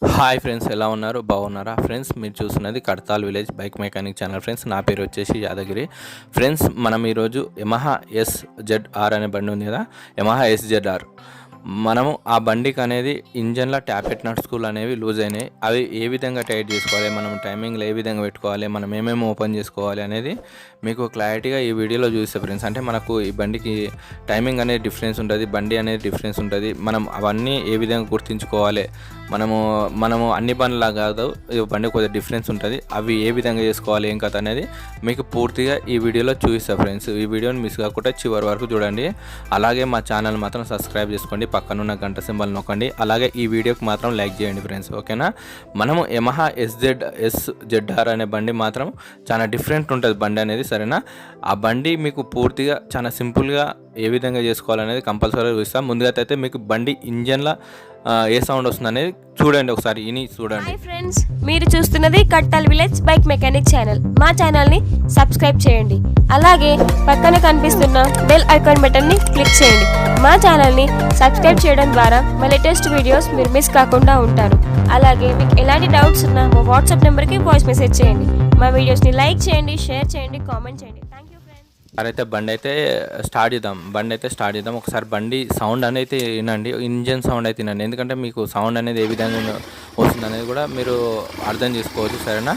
Hi friends, ఎలా ఉన్నారు? బాగున్నారా ఫ్రెండ్స్? మీరు చూస్తున్నది Kadthal village bike mechanic channel friends. నా పేరు వచ్చేసి యాదగిరి ఫ్రెండ్స్. మనం ఈరోజు యమహా SZR అనే బండి ఉంది కదా, యమహా SZR. మనము ఆ బండికి అనేది ఇంజన్లో ట్యాపెట్ నట్ స్క్రూలు అనేవి లూజ్ అయినాయి. అవి ఏ విధంగా టైట్ చేసుకోవాలి, మనం టైమింగ్లో ఏ విధంగా పెట్టుకోవాలి, మనం ఏమేమి ఓపెన్ చేసుకోవాలి అనేది మీకు క్లారిటీగా ఈ వీడియోలో చూస్తే ఫ్రెండ్స్. అంటే మనకు ఈ బండికి టైమింగ్ అనేది డిఫరెన్స్ ఉంటుంది, బండి అనేది డిఫరెన్స్ ఉంటుంది. మనం అవన్నీ ఏ విధంగా గుర్తించుకోవాలి, మనము అన్ని బండ్లా కాదు, ఈ బండి కొద్దిగా డిఫరెన్స్ ఉంటుంది. అవి ఏ విధంగా చేసుకోవాలి, ఏం కథ అనేది మీకు పూర్తిగా ఈ వీడియోలో చూపిస్తా ఫ్రెండ్స్. ఈ వీడియోని మిస్ కాకుండా చివరి వరకు చూడండి. అలాగే మా ఛానల్ మాత్రం సబ్స్క్రైబ్ చేసుకోండి, పక్కనున్న గంట సింబల్ నొక్కండి. అలాగే ఈ వీడియోకి మాత్రం లైక్ చేయండి ఫ్రెండ్స్, ఓకేనా? మనము యమహా SZR అనే బండి మాత్రం చాలా డిఫరెంట్ ఉంటుంది బండి అనేది, సరేనా? ఆ బండి మీకు పూర్తిగా చాలా సింపుల్గా ఏ విధంగా చేసుకోవాలనేది కంపల్సరీ చూస్తాం. ముందుగా అయితే మీకు బండి ఇంజన్లో ఏ సౌండ్ వస్తుంది అనేది చూడండి, ఒకసారి ఇని చూడండి. హాయ్ ఫ్రెండ్స్, మీరు చూస్తున్నది కట్టాల్ విలేజ్ బైక్ మెకానిక్ ఛానల్. మా ఛానల్ని సబ్స్క్రైబ్ చేయండి. అలాగే పక్కన కనిపిస్తున్న బెల్ ఐకాన్ బటన్ని క్లిక్ చేయండి. మా ఛానల్ని సబ్స్క్రైబ్ చేయడం ద్వారా మా లేటెస్ట్ వీడియోస్ మీరు మిస్ కాకుండా ఉంటారు. అలాగే మీకు ఎలాంటి డౌట్స్ ఉన్నా మా వాట్సాప్ నెంబర్కి వాయిస్ మెసేజ్ చేయండి. మా వీడియోస్ని లైక్ చేయండి, షేర్ చేయండి, కామెంట్ చేయండి. Thank you friends. అయితే బండి అయితే స్టార్ట్ చేద్దాం. ఒకసారి బండి సౌండ్ అనేది వినండి, ఇంజన్ సౌండ్ అయితే వినండి. ఎందుకంటే మీకు సౌండ్ అనేది ఏ విధంగా వస్తుంది అనేది కూడా మీరు అర్థం చేసుకోవచ్చు, సరేనా?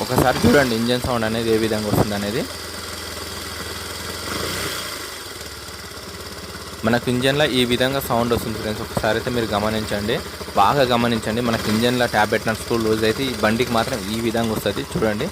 ఒకసారి చూడండి ఇంజన్ సౌండ్ అనేది ఏ విధంగా వస్తుంది అనేది. మనకు ఇంజన్లో ఈ విధంగా సౌండ్ వస్తుంది ఫ్రెండ్స్. ఒకసారి అయితే మీరు గమనించండి, బాగా గమనించండి. మనకు ఇంజన్లో ట్యాప్ పెట్టిన స్క్రూ లూజ్ అయితే ఈ బండికి మాత్రం ఈ విధంగా వస్తుంది, చూడండి.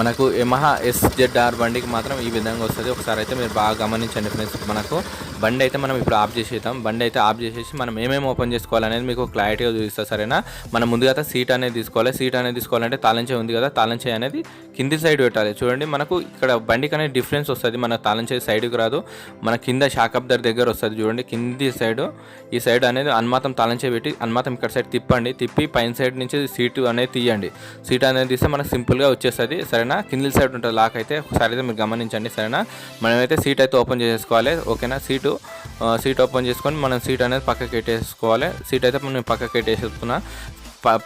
మనకు యమహా SZR బండికి మాత్రం ఈ విధంగా వస్తుంది. ఒకసారి అయితే మీరు బాగా గమనించండి ఫ్రెండ్స్. మనకు బండి అయితే మనం ఇప్పుడు ఆఫ్ చేసేద్దాం. బండి అయితే ఆఫ్ చేసేసి మనం ఏమేమి ఓపెన్ చేసుకోవాలనేది మీకు క్లారిటీగా చూపిస్తా, సరేనా? మనం ముందుగా అయితే సీట్ అనేది తీసుకోవాలి. సీట్ అనేది తీసుకోవాలంటే తాళం చేయి ఉంది కదా, తాళం చేయి అనేది కింది సైడ్ పెట్టాలి. చూడండి, మనకు ఇక్కడ బండికి అనేది డిఫరెన్స్ వస్తుంది. మన తాళం చేయి సైడ్కి రాదు, మన కింద షాకబ్దర్ దగ్గర వస్తుంది. చూడండి, కింది సైడ్, ఈ సైడ్ అనేది అన్మాతం తాళం చేయి పెట్టి అన్మాతం ఇక్కడ సైడ్ తిప్పి పైన సైడ్ నుంచి సీటు అనేది తీయండి. సీట్ అనేది తీస్తే మనకు సింపుల్గా వచ్చేస్తుంది, సరేనా? కింది సైడ్ ఉంటుంది లాక్ అయితే. ఒకసారి అయితే మీరు గమనించండి, సరేనా? మనమైతే సీట్ అయితే ఓపెన్ చేసుకోవాలి, ఓకేనా? సీట్ ఓపెన్ చేసుకొని మనం సీట్ అనేది పక్కకి పెట్టేసుకోవాలి. సీట్ అయితే మనం పక్కకి పెట్టేసుకున్నా.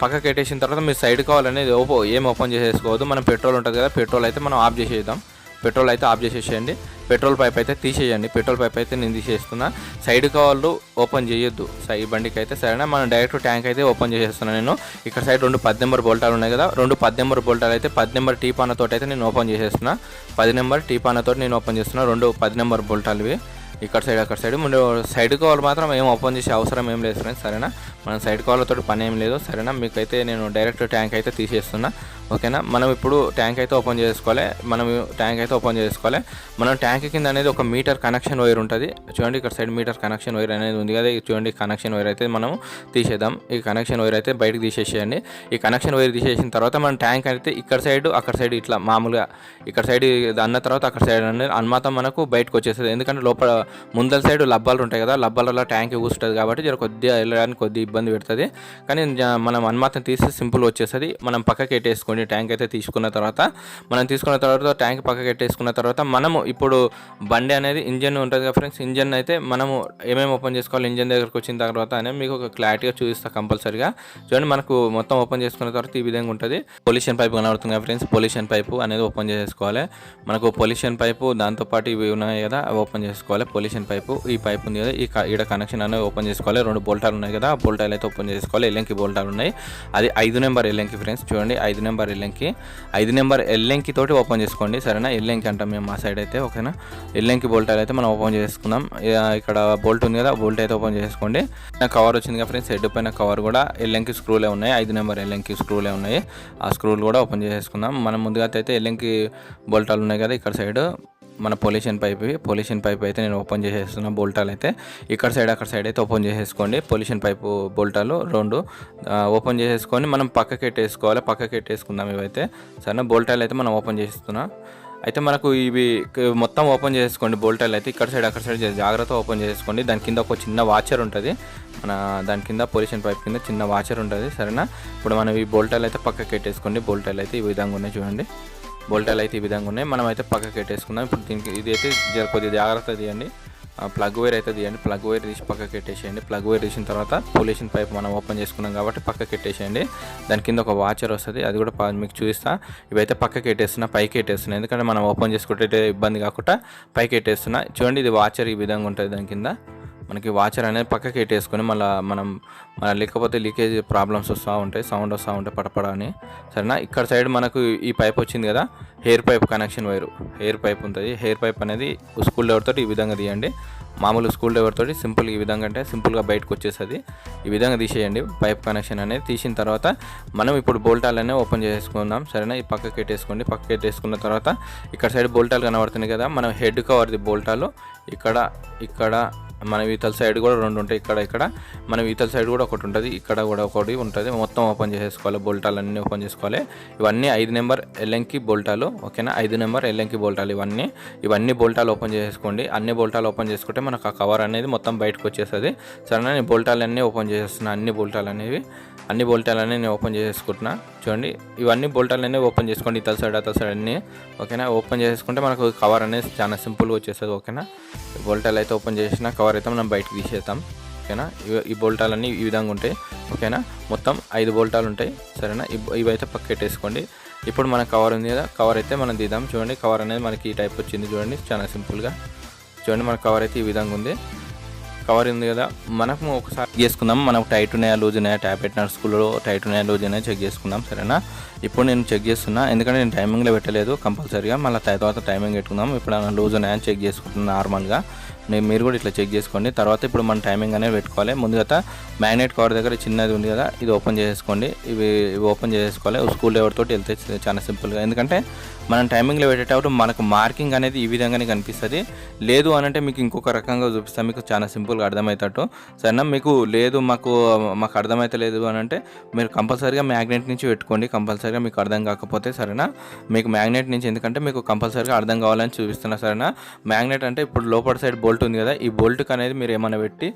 పక్కకి పెట్టేసిన తర్వాత మీరు సైడ్ కావాలనేది ఏం ఓపెన్ చేసేసుకోవద్దు. మనం పెట్రోల్ ఉంటుంది కదా, పెట్రోల్ అయితే మనం ఆఫ్ చేసేద్దాం. పెట్రోల్ అయితే ఆఫ్ చేసేసేయండి. పెట్రోల్ పైప్ అయితే తీసేయండి. పెట్రోల్ పైప్ అయితే నేను తీసేస్తున్నా. సైడ్ కవర్లు ఓపెన్ చేయొద్దు ఈ బండికి అయితే, సరేనా? మనం డైరెక్ట్ ట్యాంక్ అయితే ఓపెన్ చేసేస్తున్నాను నేను. ఇక్కడ సైడ్ 2 10 నెంబర్ బోల్టాలు ఉన్నాయి కదా, 2 10 నెంబర్ బోల్టాలు అయితే 10 నెంబర్ టీపానతో అయితే నేను ఓపెన్ చేసేస్తున్నా. 10 నెంబర్ టీపానతో నేను ఓపెన్ చేస్తున్నా. 2 10 నెంబర్ బోల్టాలు ఇవి. ఇక్కడ సైడ్ అక్కడ సైడ్ ముందు సైడ్ కవర్ మాత్రం ఏం ఓపెన్ చేసే అవసరం ఏం లేదు ఫ్రెండ్స్, సరేనా? మనం సైడ్ కవర్లతో పని ఏం లేదు, సరేనా? మీకైతే నేను డైరెక్ట్ ట్యాంక్ అయితే తీసేస్తున్నా, ఓకేనా? మనం ఇప్పుడు ట్యాంక్ అయితే ఓపెన్ చేసుకోవాలి. మనం ట్యాంక్ కింద అనేది ఒక మీటర్ కనెక్షన్ వైర్ ఉంటుంది. చూడండి, ఇక్కడ సైడ్ మీటర్ కనెక్షన్ వైర్ అనేది ఉంది కదా, చూడండి. కనెక్షన్ వైర్ అయితే మనం తీసేద్దాం. ఈ కనెక్షన్ వైర్ అయితే బయటకు తీసేసేయండి. ఈ కనెక్షన్ వైర్ తీసేసిన తర్వాత మనం ట్యాంక్ అయితే ఇక్కడ సైడ్ అక్కడ సైడ్ ఇట్లా మామూలుగా ఇక్కడ సైడ్ అన్న తర్వాత అక్కడ సైడ్ అనేది అన్మాతం మనకు బయటకు వచ్చేస్తుంది. ఎందుకంటే లోపల ముందల సైడ్ లబ్బాలు ఉంటాయి కదా, లబ్బాలలో ట్యాంక్ కూర్చుంటుంది కాబట్టి కొద్దిగా వెళ్ళడానికి కొద్దిగా ఇబ్బంది పెడుతుంది. కానీ మనం అన్మాతం తీసి సింపుల్ వచ్చేస్తుంది. మనం పక్కకి పెట్టేసుకోండి. ట్యాంక్ అయితే తీసుకున్న తర్వాత ట్యాంక్ పక్కకి పెట్టేసుకున్న తర్వాత మనము ఇప్పుడు బండి అనేది ఇంజన్ ఉంటుంది కదా ఫ్రెండ్స్, ఇంజన్ అయితే మనము ఏమేమి ఓపెన్ చేసుకోవాలి ఇంజన్ దగ్గరకు వచ్చిన తర్వాత అనేది మీకు ఒక క్లారిటీగా చూపిస్తా కంపల్సరీగా. చూడండి, మనకు మొత్తం ఓపెన్ చేసుకున్న తర్వాత ఈ విధంగా ఉంటుంది. పొల్యూషన్ పైప్ కనబడుతుంది కదా ఫ్రెండ్స్, పొల్యూషన్ పైపు అనేది ఓపెన్ చేసుకోవాలి. మనకు పొల్యూషన్ పైపు దాంతోపాటు ఇవి ఉన్నాయి కదా, అవి ఓపెన్ చేసుకోవాలి. పొల్యూషన్ పైపు, ఈ పైప్ ఉంది కదా, ఈడ కనెక్షన్ అనేది ఓపెన్ చేసుకోవాలి. 2 బోల్టాలు ఉన్నాయి కదా, ఆ బోల్టాలు అయితే ఓపెన్ చేసుకోవాలి. ఎల్లంకి బోల్టాలు ఉన్నాయి, అది 5 నెంబర్ ఎల్లంకి ఫ్రెండ్స్. చూడండి, 5 నెంబర్ ఎల్లంకి తోటి ఓపెన్ చేసుకోండి, సరేనా? ఎల్లంకి అంటాం మేము మా సైడ్ అయితే, ఓకేనా? ఎల్లంకి బోల్టాలు అయితే మనం ఓపెన్ చేసుకుందాం. ఇక్కడ బోల్ట్ ఉంది కదా, బోల్ట్ అయితే ఓపెన్ చేసుకోండి. కవర్ వచ్చింది కదా ఫ్రెండ్స్, హెడ్ పైన కవర్ కూడా ఎల్లంకి స్క్రూలే ఉన్నాయి, 5 నెంబర్ ఎల్లంకి స్క్రూలే ఉన్నాయి. ఆ స్క్రూలు కూడా ఓపెన్ చేసుకుందాం. మనం ముందుగా అయితే ఎల్లంకి బోల్టాలు ఉన్నాయి కదా, ఇక్కడ సైడ్ మన పొల్యూషన్ పైప్ అయితే నేను ఓపెన్ చేసేస్తున్నా. బోల్టాలు అయితే ఇక్కడ సైడ్ అక్కడ సైడ్ అయితే ఓపెన్ చేసేసుకోండి. పొల్యూషన్ పైపు బోల్టాలు 2 ఓపెన్ చేసేసుకొని మనం పక్కకి పెట్టేసుకోవాలి. పక్కకి పెట్టేసుకుందాం ఇవైతే, సరేనా? బోల్టాలు అయితే మనం ఓపెన్ చేస్తున్నా. అయితే మనకు ఇవి మొత్తం ఓపెన్ చేసుకోండి బోల్టాలు అయితే ఇక్కడ సైడ్ అక్కడ సైడ్ జాగ్రత్త ఓపెన్ చేసుకోండి. దాని కింద ఒక చిన్న వాచర్ ఉంటుంది, దాని కింద పొజిషన్ పైప్ కింద చిన్న వాచర్ ఉంటుంది సరేనా. ఇప్పుడు మనం ఈ బోల్టాలు అయితే పక్కకి పెట్టేసుకోండి. బోల్టాలు అయితే ఈ విధంగా ఉన్నాయి చూడండి, బోల్టాలు అయితే ఈ విధంగా ఉన్నాయి. మనం అయితే పక్కకి పెట్టేసుకుందాం. ఇప్పుడు దీనికి ఇది అయితే కొద్దిగా జాగ్రత్త తీయండి. ప్లగ్ వైర్ అయితే తీయండి, ప్లగ్ వైర్ తీసి పక్కకి పెట్టేసేయండి. ప్లగ్ వైర్ తీసిన తర్వాత పొల్యూషన్ పైప్ మనం ఓపెన్ చేసుకున్నాం కాబట్టి పక్కకి పెట్టేసేయండి. దాని కింద ఒక వాచర్ వస్తుంది, అది కూడా మీకు చూపిస్తా. ఇవైతే పక్కకి పెట్టేస్తున్నా, పైకి పెట్టేస్తున్నా, ఎందుకంటే మనం ఓపెన్ చేసుకుంటే ఇబ్బంది కాకుండా పైకి పెట్టేస్తున్నా. చూడండి ఇది వాచర్ ఈ విధంగా ఉంటుంది. దాని కింద మనకి వాచర్ అనేది పక్కకి పెట్టేసుకొని మనం లేకపోతే లీకేజ్ ప్రాబ్లమ్స్ వస్తూ ఉంటాయి, సౌండ్ వస్తూ ఉంటాయి పడపడ అని సరేనా. ఇక్కడ సైడ్ మనకు ఈ పైప్ వచ్చింది కదా, hair pipe connection wire, hair pipe ఉంటుంది. హెయిర్ పైప్ అనేది స్కూల్ డ్రైవర్ తోటి ఈ విధంగా తీయండి. మామూలు స్కూల్ డ్రైవర్ తోటి సింపుల్ ఈ విధంగా అంటే సింపుల్గా బయటకు వచ్చేస్తుంది. ఈ విధంగా తీసేయండి పైప్ కనెక్షన్ అనేది. తీసిన తర్వాత మనం ఇప్పుడు బోల్టాలనే ఓపెన్ చేసుకుందాం సరేనా. ఈ పక్కకి పెట్టేసుకోండి. పక్కకి పెట్టేసుకున్న తర్వాత ఇక్కడ సైడ్ బోల్టాలు కనబడుతున్నాయి కదా, మనం హెడ్ కవర్ది బోల్టాలు ఇక్కడ మన ఈతల సైడ్ కూడా 2 ఉంటాయి. ఇక్కడ మనం ఈతల సైడ్ కూడా ఒకటి ఉంటుంది, ఇక్కడ కూడా ఒకటి ఉంటుంది. మొత్తం ఓపెన్ చేసేసుకోవాలి, బోల్టాలు అన్నీ ఓపెన్ చేసుకోవాలి. ఇవన్నీ 5 నెంబర్ ఎల్ఎంకి బోల్టాలు ఓకేనా, 5 నెంబర్ ఎల్ఎంకి బోల్టాలు ఇవన్నీ బోల్టాలు ఓపెన్ చేసేసుకోండి. అన్ని బోల్టాలు ఓపెన్ చేసుకుంటే మనకు ఆ కవర్ అనేది మొత్తం బయటకు వచ్చేస్తుంది సరేనా. నేను బోల్టాలు అన్నీ ఓపెన్ చేసేస్తున్నా, అన్ని బోల్టాలు అనేవి నేను ఓపెన్ చేసుకుంటున్నా. చూడండి ఇవన్నీ బోల్టాలు అనేవి ఓపెన్ చేసుకోండి, ఇతల సైడ్ అతల సైడ్ అన్నీ ఓకేనా. ఓపెన్ చేసుకుంటే మనకు కవర్ అనేది చాలా సింపుల్గా వచ్చేస్తుంది ఓకేనా. బోల్టాలు అయితే ఓపెన్ చేసిన కవర్ అయితే మనం బయటకు తీసేద్దాం ఓకేనా. ఈ బోల్టాలన్నీ ఈ విధంగా ఉంటాయి ఓకేనా. మొత్తం 5 బోల్టాలు ఉంటాయి సరేనా. ఇవైతే పక్క పెట్టేసుకోండి. ఇప్పుడు మన కవర్ ఉంది కదా, కవర్ అయితే మనం తీద్దాం. చూడండి కవర్ అనేది మనకి ఈ టైప్ వచ్చింది చూడండి, చాలా సింపుల్గా చూడండి. మన కవర్ అయితే ఈ విధంగా ఉంది. కవర్ ఉంది కదా, మనకు ఒకసారి చేసుకుందాం. మనకు టైట్ ఉన్నాయా లూజ్ ఉన్నాయా, ట్యాబ్లెట్ నర్స్కూల్లో టైట్ ఉన్నాయా లూజ్ ఉన్నాయా చెక్ చేసుకుందాం సరేనా. ఇప్పుడు నేను చెక్ చేస్తున్నా, ఎందుకంటే నేను టైమింగ్లో పెట్టలేదు కంపల్సరీగా, మళ్ళీ తర్వాత టైమింగ్ పెట్టుకుందాం. ఇప్పుడు లూజ్ ఉన్నాయని చెక్ చేసుకుంటున్నాను నార్మల్గా. మీరు కూడా ఇట్లా చెక్ చేసుకోండి. తర్వాత ఇప్పుడు మనం టైమింగ్ అనేది పెట్టుకోవాలి. ముందుగా మ్యాగ్నెట్ కవర్ దగ్గర చిన్నది ఉంది కదా, ఇది ఓపెన్ చేసేసుకోండి. ఇవి ఓపెన్ చేసేసుకోవాలి. స్కూల్ డ్రైవర్ తోటి వెళ్తే చాలా సింపుల్గా, ఎందుకంటే మనం టైమింగ్లో పెట్టేటప్పుడు మనకు మార్కింగ్ అనేది ఈ విధంగానే కనిపిస్తుంది. లేదు అని అంటే మీకు ఇంకొక రకంగా చూపిస్తాను, మీకు చాలా సింపుల్గా అర్థమవుతాడు సరేనా. మీకు లేదు మాకు అర్థమైతే లేదు అని అంటే మీరు కంపల్సరీగా మ్యాగ్నెట్ నుంచి పెట్టుకోండి. కంపల్సరీగా మీకు అర్థం కాకపోతే సరేనా, మీకు మ్యాగ్నెట్ నుంచి, ఎందుకంటే మీకు కంపల్సరీగా అర్థం కావాలని చూపిస్తున్నా సరేనా. మ్యాగ్నెట్ అంటే ఇప్పుడు లోపల సైడ్ బోల్ట్ ఉంది కదా, ఈ బోల్ట్కి అనేది మీరు ఏమైనా పెట్టి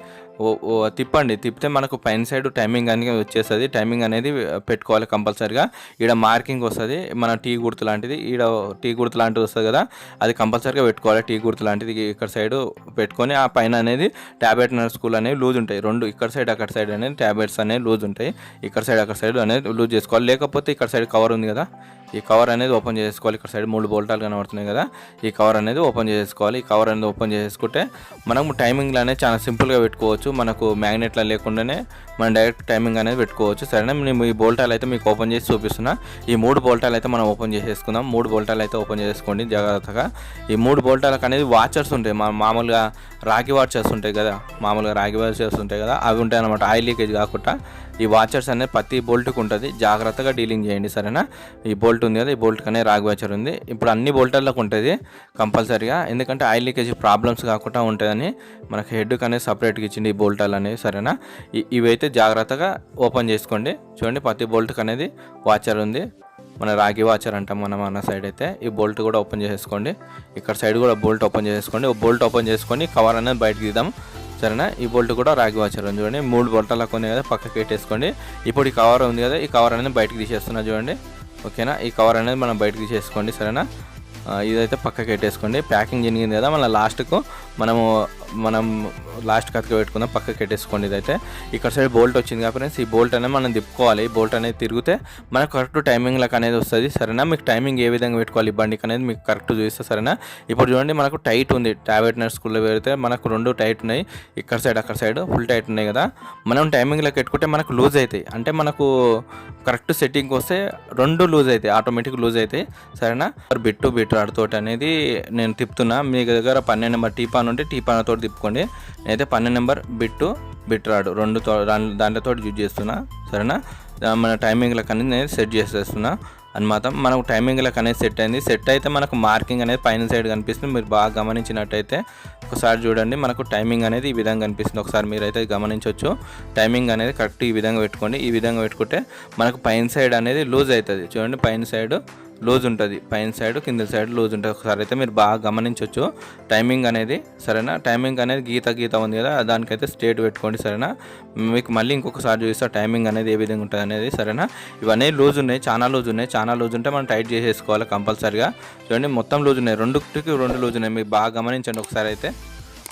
తిప్పితే మనకు పైన సైడ్ టైమింగ్ అనేది వచ్చేస్తుంది. టైమింగ్ అనేది పెట్టుకోవాలి కంపల్సరీగా. ఈడ మార్కింగ్ వస్తుంది, మన టీ గుర్తు లాంటిది, ఈడ టీ గుర్తు లాంటిది వస్తుంది కదా, అది కంపల్సరీగా పెట్టుకోవాలి. టీ గుర్తు లాంటిది ఇక్కడ సైడ్ పెట్టుకొని ఆ పైన అనేది ట్యాబ్లెట్ నర్స్కూల్ అనేవి లూజ్ ఉంటాయి. 2 ఇక్కడ సైడ్ అక్కడ సైడ్ అనేది ట్యాబ్లెట్స్ అనేవి లూజ్ ఉంటాయి. ఇక్కడ సైడ్ అక్కడ సైడ్ అనేది లూజ్ చేసుకోవాలి. లేకపోతే ఇక్కడ సైడ్ కవర్ ఉంది కదా, ఈ కవర్ అనేది ఓపెన్ చేసుకోవాలి. ఇక్కడ సైడ్ 3 బోల్టాలు కనబడుతున్నాయి కదా, ఈ కవర్ అనేది ఓపెన్ చేసుకోవాలి. ఈ కవర్ అనేది ఓపెన్ చేసుకుంటే మనము టైమింగ్లో అనేది చాలా సింపుల్గా పెట్టుకోవచ్చు. మనకు మ్యాగ్నెట్లో లేకుండానే మనం డైరెక్ట్ టైమింగ్ అనేది పెట్టుకోవచ్చు సరేనా. నేను ఈ బోల్టాలు అయితే మీకు ఓపెన్ చేసి చూపిస్తున్నా. ఈ 3 బోల్టాలు అయితే మనం ఓపెన్ చేసేసుకుందాం. 3 బోల్టాలు అయితే ఓపెన్ చేసుకోండి జాగ్రత్తగా. ఈ 3 బోల్టాలకు అనేది వాచర్స్ ఉంటాయి, మామూలుగా రాగి వాచర్స్ ఉంటాయి కదా, అవి ఉంటాయి అన్నమాట. ఆయిల్ లీకేజ్ కాకుండా ఈ వాచర్స్ అనేది ప్రతి బోల్ట్కి ఉంటుంది, జాగ్రత్తగా డీలింగ్ చేయండి సరేనా. ఈ బోల్ట్ ఉంది కదా, ఈ బోల్ట్కి అనేది రాగి వాచర్ ఉంది. ఇప్పుడు అన్ని బోల్టర్లకు ఉంటుంది కంపల్సరీగా, ఎందుకంటే ఆయిల్ లీకేజ్ ప్రాబ్లమ్స్ కాకుండా ఉంటుందని మనకి హెడ్కి అనేది సపరేట్గా ఇచ్చింది ఈ బోల్టాలు అనేవి సరేనా. ఇవైతే జాగ్రత్తగా ఓపెన్ చేసుకోండి. చూడండి ప్రతి బోల్ట్కి అనేది వాచర్ ఉంది, మన రాగి వాచర్ అంటాం మనం అన్న సైడ్ అయితే. ఈ బోల్ట్ కూడా ఓపెన్ చేసేసుకోండి. ఇక్కడ సైడ్ కూడా బోల్ట్ ఓపెన్ చేసేసుకోండి. బోల్ట్ ఓపెన్ చేసుకొని కవర్ అనేది బయటకు తీద్దాం సరేనా. ఈ బోల్ట్ కూడా రాగి వాచర్ ఉంది చూడండి. 3 బోల్టాలకు ఉంది కదా, పక్కకి పెట్టేసుకోండి. ఇప్పుడు ఈ కవర్ ఉంది కదా, ఈ కవర్ అనేది బయటకు తీసేస్తున్నా చూడండి ఓకేనా. ఈ కవర్ అనేది మనం బయటకు తీసేసుకోండి సరేనా. ఇదైతే పక్కకి పెట్టేసుకోండి. ప్యాకింగ్ జరిగింది కదా, మళ్ళీ మనం లాస్ట్ కథకి పెట్టుకుందాం, పక్కకి పెట్టేసుకోండి. ఇదైతే ఇక్కడ సైడ్ బోల్ట్ వచ్చింది కాబట్టి ఈ బోల్ట్ అనేది మనం తిప్పుకోవాలి. ఈ బోల్ట్ అనేది తిరిగితే మనకు కరెక్ట్ టైమింగ్లకు అనేది వస్తుంది సరేనా. మీకు టైమింగ్ ఏ విధంగా పెట్టుకోవాలి ఈ బండికి అనేది మీకు కరెక్ట్ చూపిస్తే సరేనా. ఇప్పుడు చూడండి మనకు టైట్ ఉంది, ట్యాబ్లెట్ నర్స్కూల్లో పెడితే మనకు 2 టైట్ ఉన్నాయి, ఇక్కడ సైడ్ అక్కడ సైడ్ ఫుల్ టైట్ ఉన్నాయి కదా. మనం టైమింగ్లోకి పెట్టుకుంటే మనకు లూజ్ అవుతాయి, అంటే మనకు కరెక్ట్ సెట్టింగ్కి వస్తే 2 లూజ్ అవుతాయి, ఆటోమేటిక్ లూజ్ అవుతాయి సరేనా. బిట్ రాడ్తోటి అనేది నేను తిప్పుతున్నా. మీ దగ్గర 12 నెంబర్ టీపాన్ ఉంటే టీపాన్ తోటి తిప్పుకోండి. నేనైతే 12 నెంబర్ బిట్ రాడ్ 2 దాంట్లతో యూజ్ చేస్తున్నా సరేనా. మన టైమింగ్లకు అనేది నేను సెట్ చేసేస్తున్నా అన్నమాట. మనకు టైమింగ్లకు అనేది సెట్ అయితే మనకు మార్కింగ్ అనేది పైన సైడ్ కనిపిస్తుంది. మీరు బాగా గమనించినట్టయితే ఒకసారి చూడండి, మనకు టైమింగ్ అనేది ఈ విధంగా కనిపిస్తుంది. ఒకసారి మీరైతే గమనించవచ్చు. టైమింగ్ అనేది కరెక్ట్ ఈ విధంగా పెట్టుకోండి. ఈ విధంగా పెట్టుకుంటే మనకు పైన సైడ్ అనేది లూజ్ అవుతుంది చూడండి, పైన సైడ్ లూజ్ ఉంటుంది, పైన సైడ్ కింద సైడ్ లూజ్ ఉంటుంది. ఒకసారి అయితే మీరు బాగా గమనించవచ్చు టైమింగ్ అనేది. సరేనా, టైమింగ్ అనేది గీత ఉంది కదా, దానికైతే స్ట్రేట్ పెట్టుకోండి. సరేనా, మీకు మళ్ళీ ఇంకొకసారి చూపిస్తా టైమింగ్ అనేది ఏ విధంగా ఉంటుంది అనేది. సరేనా, ఇవన్నీ లూజ్ ఉన్నాయి, చాలా లూజ్ ఉంటే మనం టైట్ చేసేసుకోవాలి కంపల్సరీగా. చూడండి మొత్తం లూజ్ ఉన్నాయి, రెండుకి రెండు లూజ్ ఉన్నాయి. మీరు బాగా గమనించండి ఒకసారి అయితే.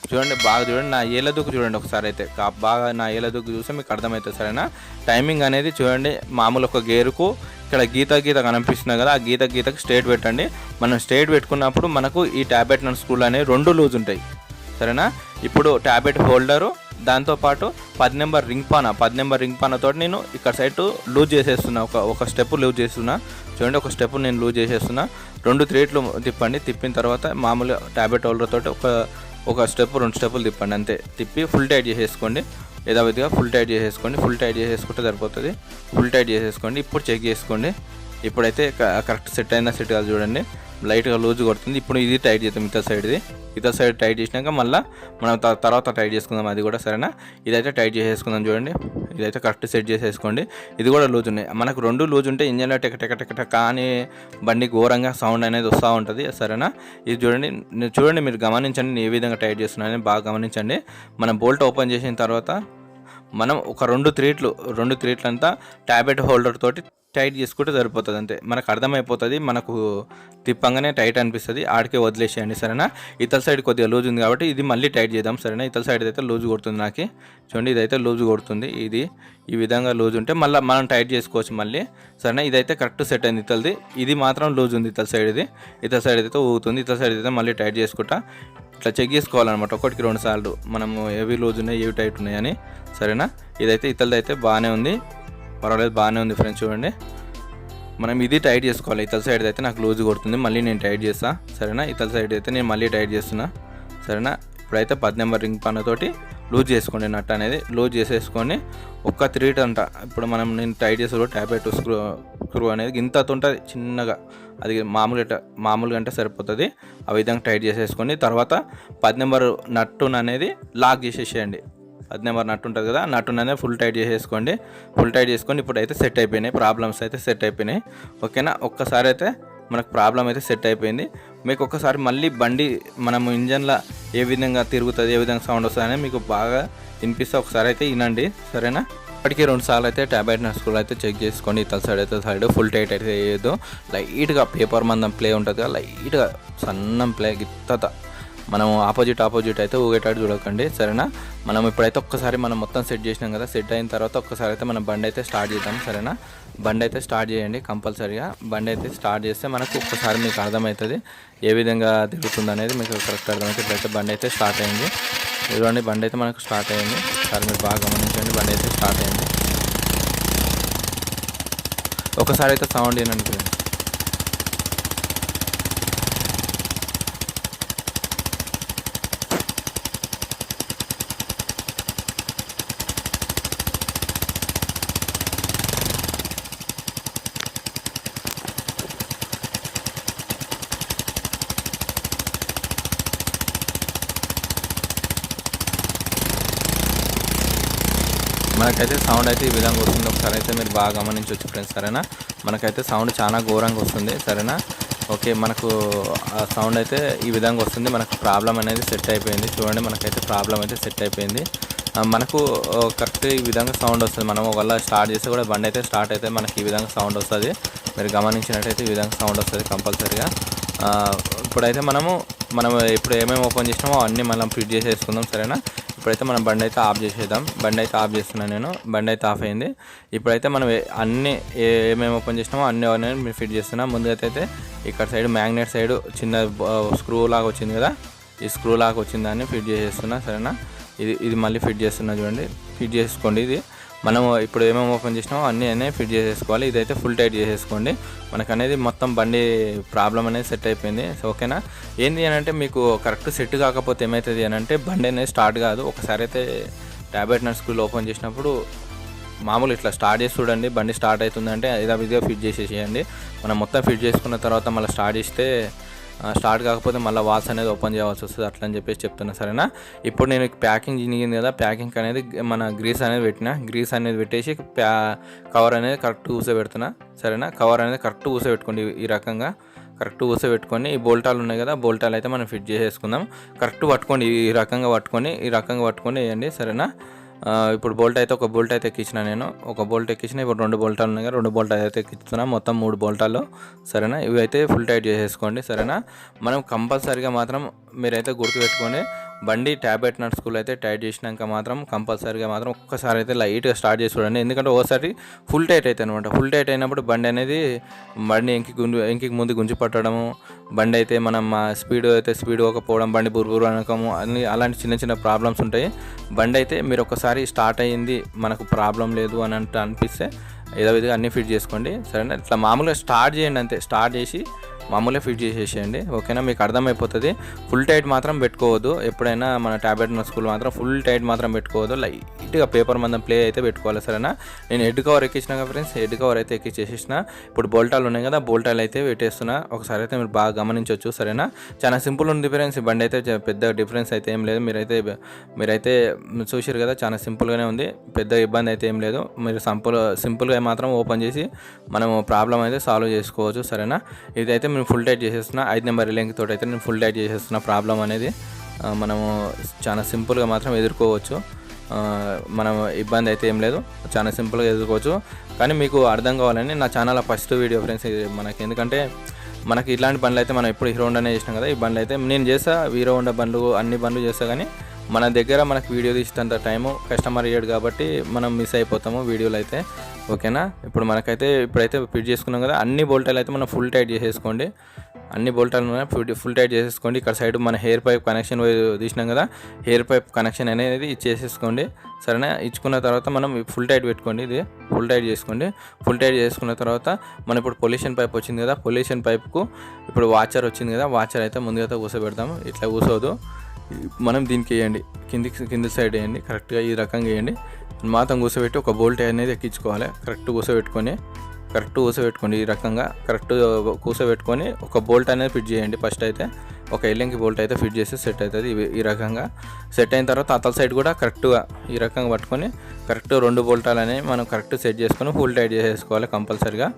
చూడండి బాగా చూడండి, నా ఏళ్ళ దుక్కు చూడండి ఒకసారి అయితే, బాగా నా ఏళ్ళ దుక్కు చూస్తే మీకు అర్థమవుతుంది. సరేనా, టైమింగ్ అనేది చూడండి మామూలు ఒక గేరుకు ఇక్కడ గీత కనిపిస్తుంది కదా, ఆ గీతకి స్ట్రేట్ పెట్టండి. మనం స్ట్రేట్ పెట్టుకున్నప్పుడు మనకు ఈ ట్యాబ్లెట్ నట్ స్క్రూలు అనేవి రెండు లూజ్ ఉంటాయి. సరేనా, ఇప్పుడు ట్యాబ్లెట్ హోల్డరు దాంతోపాటు 10 నెంబర్ రింగ్ పానతో నేను ఇక్కడ సైడ్ లూజ్ చేసేస్తున్నా, ఒక స్టెప్ లూజ్ చేస్తున్నా. చూడండి ఒక స్టెప్ నేను లూజ్ చేసేస్తున్నా. 2 త్రేట్లు తిప్పండి. తిప్పిన తర్వాత మామూలు ట్యాబ్లెట్ హోల్డర్ తోటి ఒక స్టెప్ 2 స్టెప్పులు తిప్పండి అంతే. తిప్పి ఫుల్ టైట్ చేసేసుకోండి, యథావిధిగా ఫుల్ టైట్ చేసేసుకుంటే సరిపోతుంది. ఫుల్ టైట్ చేసేసుకోండి. ఇప్పుడు చెక్ చేసుకోండి, ఇప్పుడైతే కరెక్ట్ సెట్ అయిందా సెట్ కాదు చూడండి. లైట్గా లూజ్ కొడుతుంది. ఇప్పుడు ఇది టైట్ చేద్దాం, ఇతర సైడ్ టైట్ చేసినాక మళ్ళీ మనం తర్వాత టైట్ చేసుకుందాం అది కూడా. సరేనా, ఇదైతే టైట్ చేసేసుకుందాం. చూడండి ఇదైతే కరెక్ట్ సెట్ చేసేసుకోండి. ఇది కూడా లూజ్ ఉన్నాయి, మనకు 2 లూజ్ ఉంటే ఇంజన్లో టెక కానీ బండి ఘోరంగా సౌండ్ అనేది వస్తూ ఉంటుంది. సరేనా, ఇది చూడండి మీరు గమనించండి, నేను ఏ విధంగా టైట్ చేస్తున్నానని బాగా గమనించండి. మనం బోల్ట్ ఓపెన్ చేసిన తర్వాత మనం ఒక 2 త్రీట్లు అంతా ట్యాబ్లెట్ హోల్డర్ తోటి టైట్ చేసుకుంటే సరిపోతుంది అంతే. మనకు అర్థమైపోతుంది, మనకు తిప్పంగానే టైట్ అనిపిస్తుంది, ఆడికే వదిలేసేయండి. సరేనా, ఇతర సైడ్ కొద్దిగా లూజ్ ఉంది కాబట్టి ఇది మళ్ళీ టైట్ చేద్దాం. సరేనా, ఇతర సైడ్ అయితే లూజ్ కొడుతుంది నాకు. చూడండి ఇదైతే లూజ్ కొడుతుంది, ఇది ఈ విధంగా లూజ్ ఉంటే మళ్ళీ మనం టైట్ చేసుకోవచ్చు మళ్ళీ. సరేనా, ఇదైతే కరెక్ట్ సెట్ అయింది ఇతరది. ఇది మాత్రం లూజ్ ఉంది ఇతర సైడ్ అయితే ఊగుతుంది. ఇతర సైడ్ అయితే మళ్ళీ టైట్ చేసుకుంటా ఇట్లా చెక్ చేసుకోవాలన్నమాట, 1కి 2 సార్లు మనము ఏవి లూజ్ ఉన్నాయి ఏవి టైట్ ఉన్నాయని. సరేనా, ఇదైతే ఇతరది అయితే బాగానే ఉంది, పర్వాలేదు బాగానే ఉంది ఫ్రెండ్స్. చూడండి మనం ఇది టైట్ చేసుకోవాలి. ఇతర సైడ్ అయితే నాకు లూజ్ కొడుతుంది, మళ్ళీ నేను టైట్ చేస్తా. సరేనా, ఇతర సైడ్ అయితే నేను మళ్ళీ టైట్ చేస్తున్నా. సరేనా, ఇప్పుడైతే 10 నెంబర్ రింగ్ పన్నుతోటి లూజ్ చేసుకోండి, నట్ అనేది లూజ్ చేసేసుకొని ఒక్క 3 అంట. ఇప్పుడు నేను టైట్ చేసే ట్యాబ్లెట్ స్క్రూ అనేది ఇంత ఉంటుంది చిన్నగా, అది మామూలుగా అంటే సరిపోతుంది. ఆ విధంగా టైట్ చేసేసుకొని తర్వాత 10 నెంబర్ నట్టును అనేది లాక్ చేసేసేయండి. 10 నెంబర్ నట్టు ఉంటుంది కదా, నట్టును అనేది ఫుల్ టైట్ చేసేసుకోండి. ఇప్పుడు అయితే సెట్ అయిపోయినాయి, ప్రాబ్లమ్స్ అయితే సెట్ అయిపోయినాయి. ఓకేనా, ఒక్కసారి అయితే మనకు ప్రాబ్లం అయితే సెట్ అయిపోయింది. మీకు ఒక్కసారి మళ్ళీ బండి మనము ఇంజన్లో ఏ విధంగా తిరుగుతుంది, ఏ విధంగా సౌండ్ వస్తుంది అనేది మీకు బాగా వినిపిస్తే ఒకసారి అయితే వినండి. సరేనా, ఇప్పటికీ 2 సార్లు అయితే ట్యాబ్లెట్ నట్ స్క్రూ అయితే చెక్ చేసుకోండి. ఇతర సైడ్ ఫుల్ టైట్ అయితే వేయదు. లైట్గా పేపర్ మందం ప్లే ఉంటుంది కదా, లైట్గా సన్నం ప్లే గిత్తత మనం ఆపోజిట్ అయితే ఊగేటట్టు చూడకండి. సరేనా, మనం ఇప్పుడైతే ఒక్కసారి మనం మొత్తం సెట్ చేసినాం కదా, సెట్ అయిన తర్వాత ఒక్కసారి అయితే మనం బండి అయితే స్టార్ట్ చేద్దాం. సరేనా, బండి అయితే స్టార్ట్ చేయండి కంపల్సరీగా. బండి అయితే స్టార్ట్ చేస్తే మనకు ఒక్కసారి మీకు అర్థమవుతుంది ఏ విధంగా తిరుగుతుంది అనేది మీకు కరెక్ట్ అర్థమవుతుంది. ఇప్పుడైతే బండి అయితే స్టార్ట్ అయింది. ఇదిగోండి బండి అయితే మనకు స్టార్ట్ అయింది. ఒకసారి మీరు బాగా గమనించండి, బండి అయితే స్టార్ట్ అయింది. ఒకసారి అయితే సౌండ్ ఏనండి. మనకైతే సౌండ్ అయితే ఈ విధంగా వస్తుంది. ఒకసారి అయితే మీరు బాగా గమనించవచ్చు ఫ్రెండ్స్. సరేనా, మనకైతే సౌండ్ చాలా ఘోరంగా వస్తుంది. సరేనా, ఓకే, మనకు ఆ సౌండ్ అయితే ఈ విధంగా వస్తుంది. మనకు ప్రాబ్లం అనేది సెట్ అయిపోయింది. చూడండి మనకైతే ప్రాబ్లం అయితే సెట్ అయిపోయింది. మనకు కరెక్ట్ ఈ విధంగా సౌండ్ వస్తుంది. మనం ఒకవేళ స్టార్ట్ చేస్తే కూడా బండి అయితే స్టార్ట్ అయితే మనకి ఈ విధంగా సౌండ్ వస్తుంది. మీరు గమనించినట్టయితే ఈ విధంగా సౌండ్ వస్తుంది కంపల్సరీగా. ఇప్పుడైతే మనం ఇప్పుడు ఏమేమి ఓపెన్ చేసినామో అన్నీ మనం ఫిట్ చేసేసుకుందాం. సరేనా, ఇప్పుడైతే మనం బండి అయితే ఆఫ్ చేసేద్దాం. బండి అయితే ఆఫ్ చేస్తున్నాను నేను, బండి అయితే ఆఫ్ అయింది. ఇప్పుడైతే మనం అన్నీ ఏమేమి ఓపెన్ చేసినామో అన్నీ మీరు ఫిట్ చేస్తున్నాం. ముందుగా అయితే ఇక్కడ సైడ్ మ్యాగ్నెట్ సైడ్ చిన్న స్క్రూ లాగా వచ్చింది కదా, ఈ స్క్రూ లాగా వచ్చిన దాన్ని ఫిట్ చేసేస్తున్నా. సరేనా, ఇది మళ్ళీ ఫిట్ చేస్తున్నా. చూడండి ఫిట్ చేసుకోండి. ఇది మనం ఇప్పుడు ఏమేమి ఓపెన్ చేసినామో అన్నీ ఫిట్ చేసేసుకోవాలి. ఇదైతే ఫుల్ టైట్ చేసేసుకోండి. మనకు అనేది మొత్తం బండి ప్రాబ్లం అనేది సెట్ అయిపోయింది. ఓకేనా, ఏంది అని అంటే మీకు కరెక్ట్ సెట్ కాకపోతే ఏమవుతుంది అని అంటే బండి అనేది స్టార్ట్ కాదు. ఒకసారి అయితే ట్యాబ్లెట్ నట్ స్క్రూ ఓపెన్ చేసినప్పుడు మామూలు ఇట్లా స్టార్ట్ చేసి చూడండి, బండి స్టార్ట్ అవుతుందంటే యథావిధిగా ఫిట్ చేసేసేయండి. మనం మొత్తం ఫిట్ చేసుకున్న తర్వాత మళ్ళీ స్టార్ట్ చేస్తే స్టార్ట్ కాకపోతే మళ్ళీ వాల్స్ అనేది ఓపెన్ చేయాల్సి వస్తుంది, అట్లా అని చెప్పేసి చెప్తున్నా సరేనా. ఇప్పుడు నేను ప్యాకింగ్ జినిగింది కదా, ప్యాకింగ్ అనేది మన గ్రీస్ అనేది గ్రీస్ అనేది పెట్టేసి కవర్ అనేది కరెక్ట్ కూర్చోబెడుతున్నా సరేనా. కవర్ అనేది కరెక్ట్ కూర్చోబెట్టుకోండి, ఈ రకంగా కరెక్ట్ కూర్చోబెట్టుకొని ఈ బోల్టాలు ఉన్నాయి కదా, బోల్టాలు అయితే మనం ఫిట్ చేసేసుకుందాం. కరెక్ట్ పట్టుకోండి, ఈ రకంగా పట్టుకొని వేయండి సరేనా. ఇప్పుడు బోల్ట్ అయితే ఒక బోల్ట్ అయితే ఎక్కించిన, నేను ఒక బోల్ట్ ఎక్కించిన. ఇప్పుడు 2 బోల్టాలు ఉన్నాయి కదా, 2 బోల్ట్ అయితే ఎక్కిస్తున్నా, మొత్తం 3 బోల్టాలు సరేనా. ఇవి అయితే ఫుల్ టైట్ చేసేసుకోండి సరేనా. మనం కంపల్సరీగా మాత్రం మీరైతే గుర్తుపెట్టుకోండి, బండి ట్యాబ్లెట్ నట్ స్కూల్ అయితే టైట్ చేసినాక మాత్రం కంపల్సరీగా మాత్రం ఒక్కసారి అయితే లైట్గా స్టార్ట్ చేసి చూడండి. ఎందుకంటే ఒకసారి ఫుల్ టైట్ అయితే అనమాట, ఫుల్ టైట్ అయినప్పుడు బండి అనేది ఇంకి ముందు గుంజి పట్టడము, బండి అయితే మనం స్పీడ్ పోకపోవడం, బండి బుర్బురు అనకము, అన్ని అలాంటి చిన్న చిన్న ప్రాబ్లమ్స్ ఉంటాయి. బండి అయితే మీరు ఒకసారి స్టార్ట్ అయ్యింది, మనకు ప్రాబ్లం లేదు అని అనిపిస్తే ఏదో విధంగా అన్నీ ఫిట్ చేసుకోండి సరేనా. ఇట్లా మామూలుగా స్టార్ట్ చేయండి అంతే, స్టార్ట్ చేసి మామూలుగా ఫిట్ చేసేసేయండి ఓకేనా. మీకు అర్థమైపోతుంది. ఫుల్ టైట్ మాత్రం పెట్టుకోవద్దు ఎప్పుడైనా, మన ట్యాబ్లెట్ స్కూల్ మాత్రం ఫుల్ టైట్ మాత్రం పెట్టుకోవద్దు, లైట్గా పేపర్ మందం ప్లే అయితే పెట్టుకోవాలి సరేనా. నేను హెడ్ కవర్ ఎక్కించిన ఫ్రెండ్స్, హెడ్ కవర్ అయితే ఎక్కించేసేసిన. ఇప్పుడు బోల్టాలు ఉన్నాయి కదా, బోల్టాలు అయితే పెట్టేస్తున్నా, ఒకసారి అయితే మీరు బాగా గమనించవచ్చు సరేనా. చాలా సింపుల్ ఉంది ఫ్రెండ్స్, ఈ బండి అయితే పెద్ద డిఫరెన్స్ అయితే ఏం లేదు. మీరైతే చూసారు కదా, చాలా సింపుల్గానే ఉంది, పెద్ద ఇబ్బంది అయితే ఏం లేదు. మీరు సింపుల్గా మాత్రం ఓపెన్ చేసి మనము ప్రాబ్లం అయితే సాల్వ్ చేసుకోవచ్చు సరేనా. ఇదైతే నేను ఫుల్ టైట్ చేసేస్తున్నా, 5 నెంబర్ లింక్ తోటి అయితే నేను ఫుల్ టైట్ చేసేస్తున్నా. ప్రాబ్లం అనేది మనము చాలా సింపుల్గా మాత్రం ఎదుర్కోవచ్చు, మనం ఇబ్బంది అయితే ఏం లేదు, చాలా సింపుల్గా ఎదుర్కోవచ్చు. కానీ మీకు అర్థం కావాలని నా ఛానల్ ఫస్ట్ వీడియో ఫ్రెండ్స్ మనకి, ఎందుకంటే మనకి ఇలాంటి బండ్లు అయితే మనం ఎప్పుడు హీరో హోండానే చేసినాం కదా, ఈ బండ్లు అయితే నేను చేస్తా, హీరో హోండా బండ్లు అన్ని బండ్లు చేస్తా. కానీ మన దగ్గర మనకు వీడియో తీసేంత టైము కస్టమర్ ఇయ్యాడు కాబట్టి మనం మిస్ అయిపోతాము వీడియోలు అయితే ఓకేనా. ఇప్పుడైతే ఫిట్ చేసుకున్నాం కదా, అన్ని బోల్టాలు అయితే మనం ఫుల్ టైట్ చేసేసుకోండి, అన్ని బోల్టాలు ఫుల్ టైట్ చేసేసుకోండి. ఇక్కడ సైడ్ మన హెయిర్ పైప్ కనెక్షన్ తీసినాం కదా, హెయిర్ పైప్ కనెక్షన్ అనేది ఇచ్చేసేసుకోండి సరేనా. ఇచ్చుకున్న తర్వాత మనం ఫుల్ టైట్ పెట్టుకోండి, ఇది ఫుల్ టైట్ చేసుకోండి. ఫుల్ టైట్ చేసుకున్న తర్వాత మనం ఇప్పుడు పొల్యూషన్ పైప్ వచ్చింది కదా, పొల్యూషన్ పైప్కు ఇప్పుడు వాచర్ వచ్చింది కదా, వాచర్ అయితే ముందుగా కూర్చోబెడతాము. ఇట్లా కూర్చోదు, మనం దీనికి వేయండి, కింది సైడ్ వేయండి, కరెక్ట్గా ఈ రకంగా వేయండి. మాత్రం కూర్చోబెట్టి ఒక బోల్ట్ అనేది ఎక్కించుకోవాలి, కరెక్ట్ కూర్చోబెట్టుకోండి ఈ రకంగా కరెక్ట్ కూర్చోబెట్టుకొని ఒక బోల్ట్ అనేది ఫిట్ చేయండి. ఫస్ట్ అయితే ఒక ఎల్లింకి బోల్ట్ అయితే ఫిట్ చేస్తే సెట్ అవుతుంది. ఈ రకంగా సెట్ అయిన తర్వాత అతల సైడ్ కూడా కరెక్ట్గా ఈ రకంగా పట్టుకొని కరెక్ట్ 2 బోల్టాలు అనేవి మనం కరెక్ట్ సెట్ చేసుకొని ఫుల్ టైట్ చేసేసుకోవాలి కంపల్సరీగా.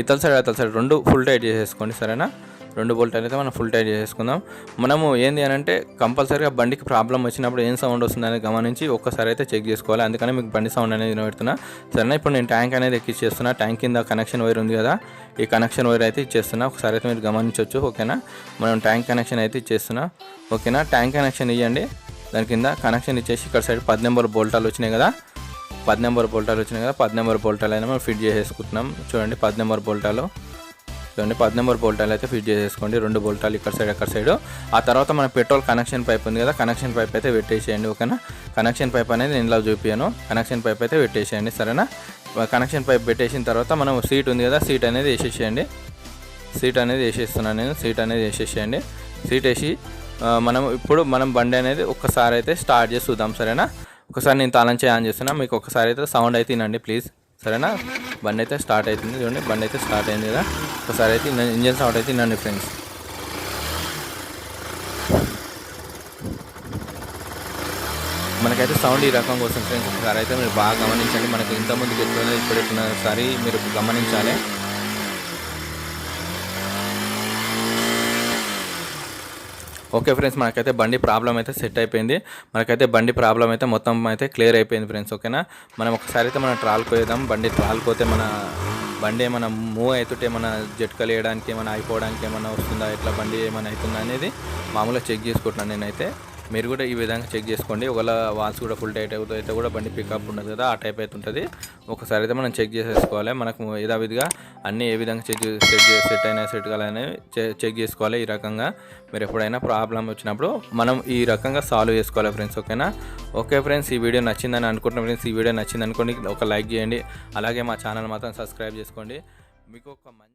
ఇతల సైడ్ 2 ఫుల్ టైట్ చేసేసుకోండి సరేనా. 2 బోల్టాలు అయితే మనం ఫుల్ టైట్ చేసుకుందాం. మనము ఏంది అని అంటే కంపల్సరీగా బండికి ప్రాబ్లం వచ్చినప్పుడు ఏం సౌండ్ వస్తుంది అనేది గమనించి ఒక్కసారి అయితే చెక్ చేసుకోవాలి. అందుకని మీకు బండి సౌండ్ అనేది వినబెడుతున్నా సరేనా. ఇప్పుడు నేను ట్యాంక్ అనేది ఎక్కిచ్చేస్తున్నా, ట్యాంక్ కింద కనెక్షన్ వైర్ ఉంది కదా, ఈ కనెక్షన్ వైర్ అయితే ఇచ్చేస్తున్నా, ఒకసారి అయితే మీరు గమనించవచ్చు ఓకేనా. మనం ట్యాంక్ కనెక్షన్ అయితే ఇచ్చేస్తున్నా ఓకేనా. ట్యాంక్ కనెక్షన్ ఇవ్వండి, దాని కింద కనెక్షన్ ఇచ్చేసి ఇక్కడ సైడ్ 10 నెంబర్ బోల్టాలు వచ్చినాయి కదా, 10 నెంబర్ బోల్టాలు అయినా మనం ఫిట్ చేసేసుకుంటున్నాం. చూడండి 10 నెంబర్ బోల్టాలు అయితే ఫిట్ చేసేసుకోండి, 2 బోల్టాలు ఇక్కడ సైడ్ అక్కడ సైడ్. ఆ తర్వాత మన పెట్రోల్ కనెక్షన్ పైప్ ఉంది కదా, కనెక్షన్ పైప్ అయితే పెట్టేసేయండి ఓకేనా. కనెక్షన్ పైప్ అనేది నేను ఇలా చూపించాను, కనెక్షన్ పైప్ అయితే పెట్టేసేయండి సరేనా. కనెక్షన్ పైప్ పెట్టేసిన తర్వాత మనం సీట్ ఉంది కదా, సీట్ అనేది వేసేసేయండి. సీట్ అనేది వేసేసేయండి. సీట్ వేసి మనం బండి అనేది ఒక్కసారి అయితే స్టార్ట్ చేసి చూద్దాం సరేనా. ఒకసారి నేను తాళం ఆన్ చేస్తున్నా, మీకు ఒకసారి అయితే సౌండ్ అయితే వినండి ప్లీజ్ సరేనా. బండి అయితే స్టార్ట్ అవుతుంది చూడండి, బండి అయితే స్టార్ట్ అయింది కదా, ఒకసారి అయితే ఇంజన్ సౌండ్ అయితే వినండి ఫ్రెండ్స్. మనకైతే సౌండ్ ఈ రకంగా వస్తుంది ఫ్రెండ్స్, ఒకసారి అయితే మీరు బాగా గమనించండి. మనకి ఇంతకుముందుకు ఎట్లున్నది ఇప్పుడు ఎట్లున్నది ఒకసారి మీరు గమనించాలి. ఓకే ఫ్రెండ్స్, మనకైతే బండి ప్రాబ్లం అయితే సెట్ అయిపోయింది. బండి ప్రాబ్లం అయితే మొత్తం అయితే క్లియర్ అయిపోయింది ఫ్రెండ్స్ ఓకేనా. మనం ఒకసారి అయితే మనం ట్రాల్కి వేద్దాం. ట్రాల్కి పోతే మన బండి ఏమైనా మూవ్ అవుతుంటే ఏమైనా జట్కలు వేయడానికి ఏమైనా అయిపోవడానికి ఏమైనా వస్తుందా, ఇట్లా బండి ఏమైనా అవుతుందా అనేది మామూలుగా చెక్ చేసుకుంటున్నాను నేనైతే. మీరు కూడా ఈ విధంగా చెక్ చేసుకోండి. ఒకవేళ వాల్స్ కూడా ఫుల్ టైట్ అయితే కూడా బండి పికప్ ఉండదు కదా, ఆ టైప్ అయితే ఉంటుంది. ఒకసారి అయితే మనం చెక్ చేసేసుకోవాలి. మనకు యథావిధిగా అన్నీ ఏ విధంగా సెట్ అయినా సెట్ కావాలనేవి చెక్ చేసుకోవాలి. ఈ రకంగా మీరు ఎప్పుడైనా ప్రాబ్లం వచ్చినప్పుడు మనం ఈ రకంగా సాల్వ్ చేసుకోవాలి ఫ్రెండ్స్ ఓకేనా. ఓకే ఫ్రెండ్స్, ఈ వీడియో నచ్చిందని అనుకుంటున్నాను ఫ్రెండ్స్. ఈ వీడియో నచ్చింది అనుకోండి, ఒక లైక్ చేయండి, అలాగే మా ఛానల్ మాత్రం సబ్స్క్రైబ్ చేసుకోండి. మీకు ఒక మంచి